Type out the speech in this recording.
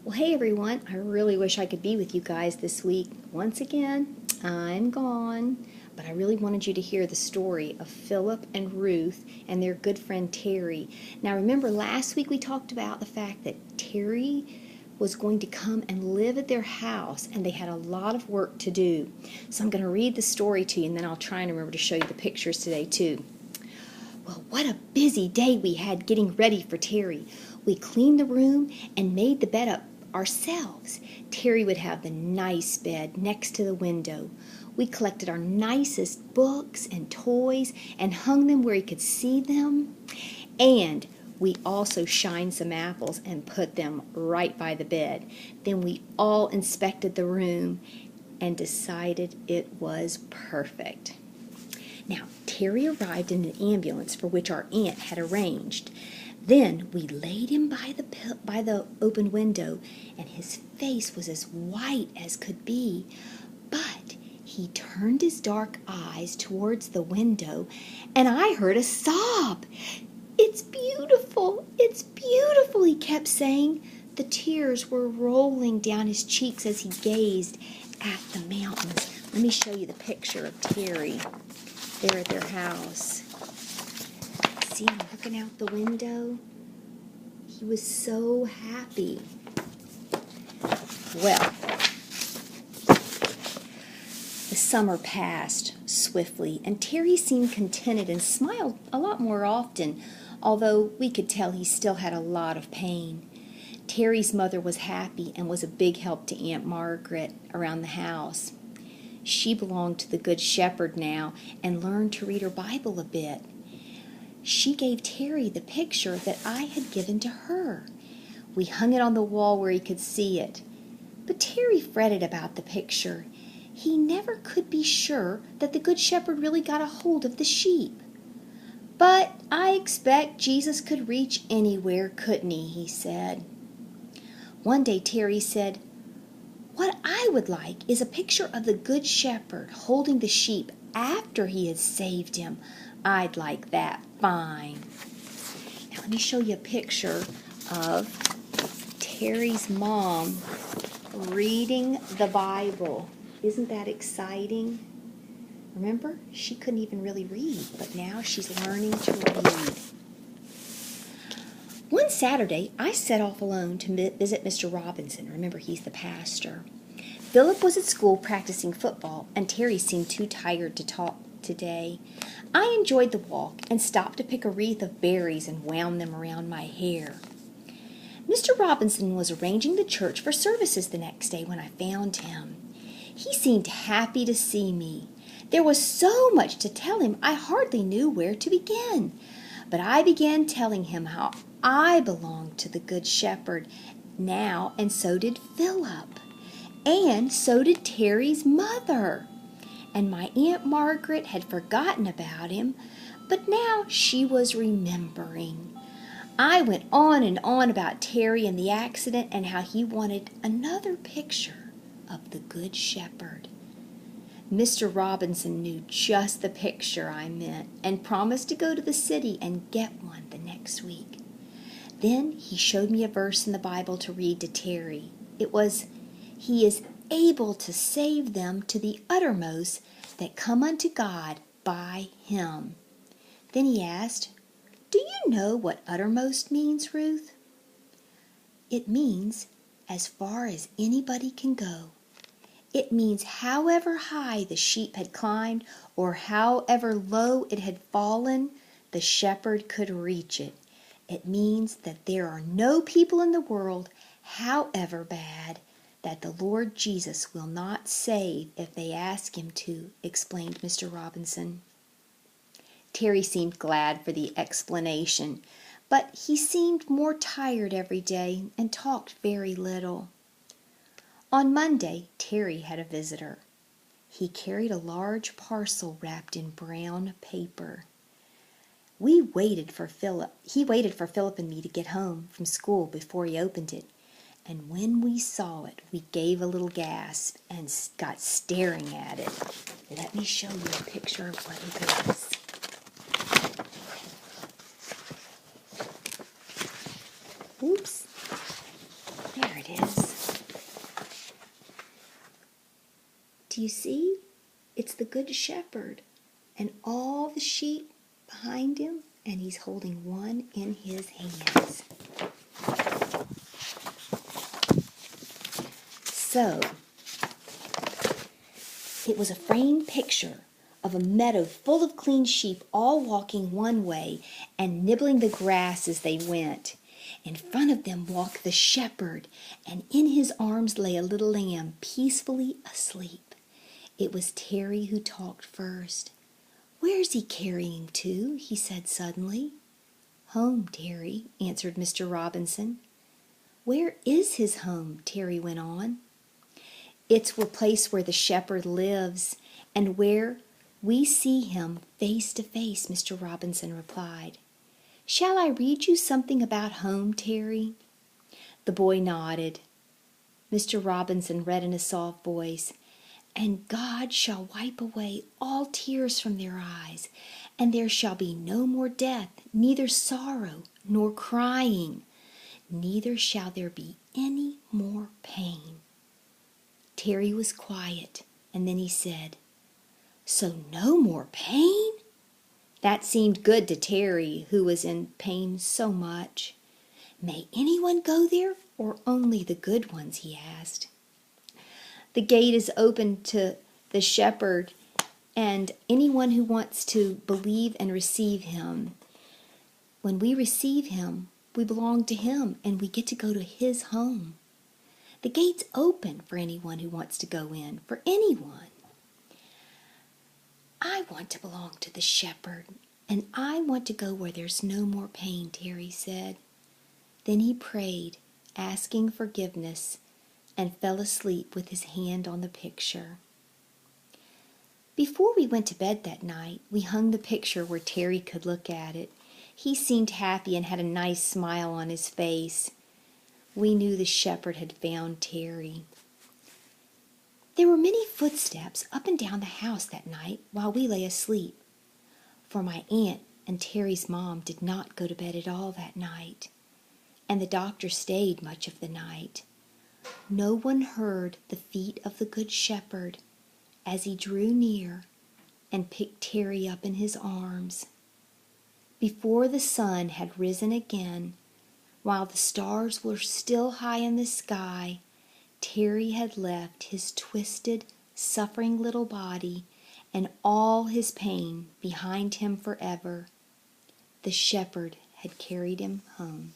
Well, hey everyone, I really wish I could be with you guys this week. Once again, I'm gone, but I really wanted you to hear the story of Philip and Ruth and their good friend Terry. Now remember last week we talked about the fact that Terry was going to come and live at their house and they had a lot of work to do. So I'm going to read the story to you and then I'll try and remember to show you the pictures today too. Well, what a busy day we had getting ready for Terry. We cleaned the room and made the bed up ourselves. Terry would have the nice bed next to the window. We collected our nicest books and toys and hung them where he could see them. And we also shined some apples and put them right by the bed. Then we all inspected the room and decided it was perfect. Now, Terry arrived in an ambulance for which our aunt had arranged. Then we laid him by the open window, and his face was as white as could be. But he turned his dark eyes towards the window, and I heard a sob. "It's beautiful, it's beautiful," he kept saying. The tears were rolling down his cheeks as he gazed at the mountains. Let me show you the picture of Terry there at their house. See him looking out the window? He was so happy. Well, the summer passed swiftly, and Terry seemed contented and smiled a lot more often, although we could tell he still had a lot of pain. Terry's mother was happy and was a big help to Aunt Margaret around the house. She belonged to the Good Shepherd now and learned to read her Bible a bit. She gave Terry the picture that I had given to her. We hung it on the wall where he could see it. But Terry fretted about the picture. He never could be sure that the Good Shepherd really got a hold of the sheep. "But I expect Jesus could reach anywhere, couldn't he?" said. One day Terry said, "What I would like is a picture of the Good Shepherd holding the sheep after he has saved him. I'd like that fine." Now let me show you a picture of Terry's mom reading the Bible. Isn't that exciting? Remember, she couldn't even really read, but now she's learning to read. One Saturday, I set off alone to visit Mr. Robinson. Remember, he's the pastor. Philip was at school practicing football, and Terry seemed too tired to talk today. I enjoyed the walk and stopped to pick a wreath of berries and wound them around my hair. Mr. Robinson was arranging the church for services the next day when I found him. He seemed happy to see me. There was so much to tell him I hardly knew where to begin. But I began telling him how I belonged to the Good Shepherd now, and so did Philip. And so did Terry's mother. And my Aunt Margaret had forgotten about him, but now she was remembering. I went on and on about Terry and the accident and how he wanted another picture of the Good Shepherd. Mr. Robinson knew just the picture I meant and promised to go to the city and get one the next week. Then he showed me a verse in the Bible to read to Terry. It was, "He is able to save them to the uttermost that come unto God by him." Then he asked, "Do you know what uttermost means, Ruth?" "It means as far as anybody can go. It means however high the sheep had climbed or however low it had fallen, the shepherd could reach it. It means that there are no people in the world, however bad, that the Lord Jesus will not save if they ask him to," explained Mr. Robinson. Terry seemed glad for the explanation, but he seemed more tired every day and talked very little. On Monday, Terry had a visitor. He carried a large parcel wrapped in brown paper. He waited for Philip and me to get home from school before he opened it. And when we saw it, we gave a little gasp and got staring at it. Let me show you a picture of what it is. Oops. There it is. Do you see? It's the Good Shepherd and all the sheep behind him, and he's holding one in his hands. So, it was a framed picture of a meadow full of clean sheep all walking one way and nibbling the grass as they went. In front of them walked the shepherd, and in his arms lay a little lamb peacefully asleep. It was Terry who talked first. "Where's he carrying to?" he said suddenly. "Home, Terry," answered Mr. Robinson. "Where is his home?" Terry went on. "It's a place where the shepherd lives, and where we see him face to face," Mr. Robinson replied. "Shall I read you something about home, Terry?" The boy nodded. Mr. Robinson read in a soft voice, "And God shall wipe away all tears from their eyes, and there shall be no more death, neither sorrow nor crying, neither shall there be any more pain." Terry was quiet, and then he said, "So no more pain?" That seemed good to Terry, who was in pain so much. "May anyone go there, or only the good ones?" he asked. "The gate is open to the shepherd and anyone who wants to believe and receive him. When we receive him, we belong to him, and we get to go to his home. The gate's open for anyone who wants to go in, for anyone." "I want to belong to the shepherd, and I want to go where there's no more pain," Terry said. Then he prayed, asking forgiveness, and fell asleep with his hand on the picture. Before we went to bed that night, we hung the picture where Terry could look at it. He seemed happy and had a nice smile on his face. We knew the shepherd had found Terry. There were many footsteps up and down the house that night while we lay asleep, for my aunt and Terry's mom did not go to bed at all that night, and the doctor stayed much of the night. No one heard the feet of the Good Shepherd as he drew near and picked Terry up in his arms. Before the sun had risen again, while the stars were still high in the sky, Terry had left his twisted, suffering little body and all his pain behind him forever. The shepherd had carried him home.